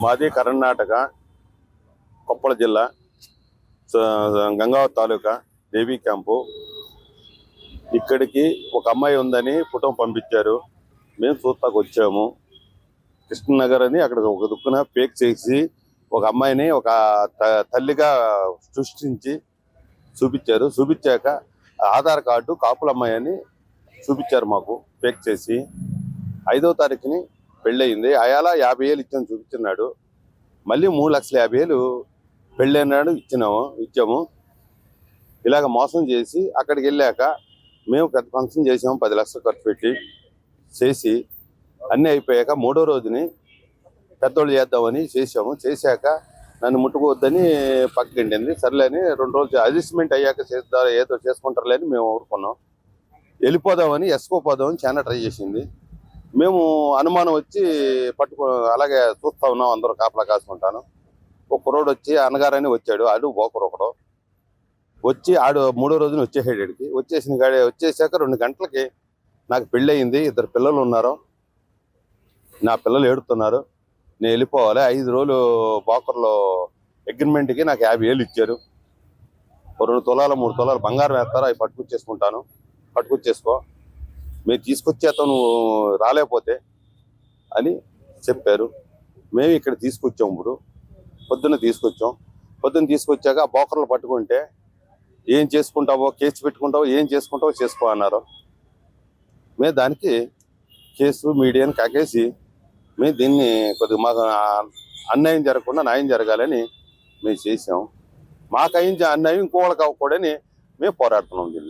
మాది కర్ణాటక కొప్పల జిల్లా గంగావతి తాలూకా దేవీ క్యాంపు. ఇక్కడికి ఒక అమ్మాయి ఉందని ఫోటో పంపించారు. మేము చూస్తాకు వచ్చాము. కృష్ణనగర్ అని అక్కడ ఒక దుక్కున పేక్ చేసి ఒక అమ్మాయిని ఒక తల్లిగా సృష్టించి చూపించారు. చూపించాక ఆధార్ కార్డు కాపుల అమ్మాయి అని చూపించారు మాకు పేక్ చేసి. 5వ తారీఖుని పెళ్ళయింది. అయాల 50,000 ఇచ్చాను చూపించున్నాడు. మళ్ళీ 3,50,000 పెళ్ళైనాడు ఇచ్చాము. ఇలాగ మోసం చేసి అక్కడికి వెళ్ళాక మేము పెద్ద ఫంక్షన్ చేసాము. 10 లక్షలు ఖర్చు పెట్టి చేసి అన్నీ అయిపోయాక 3వ రోజుని పెద్దోళ్ళు చేద్దామని చేసాము. చేశాక నన్ను ముట్టుకోవద్దని పక్కకిండింది. సర్లేని 2 రోజులు అడ్జస్ట్మెంట్ అయ్యాక చేస్తారు, ఏదో చేసుకుంటారులే అని మేము ఊరుకున్నాం. వెళ్ళిపోదామని ఎస్కోపోదామని చాలా ట్రై చేసింది. మేము అనుమానం వచ్చి అలాగే చూస్తా ఉన్నాం. అందరూ కాపలా కాసుకుంటాను. ఒక కుర్రోడు వచ్చి అన్నగారని వచ్చాడు. ఆడు బోకరు ఒకడు వచ్చి ఆడు 3వ రోజున వచ్చేసాడు. ఇక్కడికి వచ్చేసాక 2 గంటలకి నాకు పెళ్ళి అయింది. 2 పిల్లలు ఉన్నారు. నా పిల్లలు ఏడుతున్నారు. నేను వెళ్ళిపోవాలి. 5 రోజులు బోకర్లో అగ్రిమెంట్కి నాకు 50,000 ఇచ్చారు. 2 తులాలు 3 తులాలు బంగారం వేస్తారు. అవి పట్టుకొచ్చేసుకుంటాను. పట్టుకొచ్చేసుకో, మేము తీసుకొచ్చేస్తాం నువ్వు రాలేకపోతే అని చెప్పారు. మేము ఇక్కడ తీసుకొచ్చాం. ఇప్పుడు పొద్దున్న తీసుకొచ్చాక ఆ బోకర్లు పట్టుకుంటే ఏం చేసుకుంటావో, కేసు పెట్టుకుంటావో, ఏం చేసుకుంటావో చేసుకో అన్నారు. మేము దానికి కేసు మీడియాని కాకేసి మేము దీన్ని కొద్దిగా మాకు అన్యాయం జరగకుండా న్యాయం జరగాలని మేము చేసాం. మాకు అన్యాయం ఇంకోళ్ళకి అవ్వకూడని మేము పోరాడుతున్నాం దీన్ని.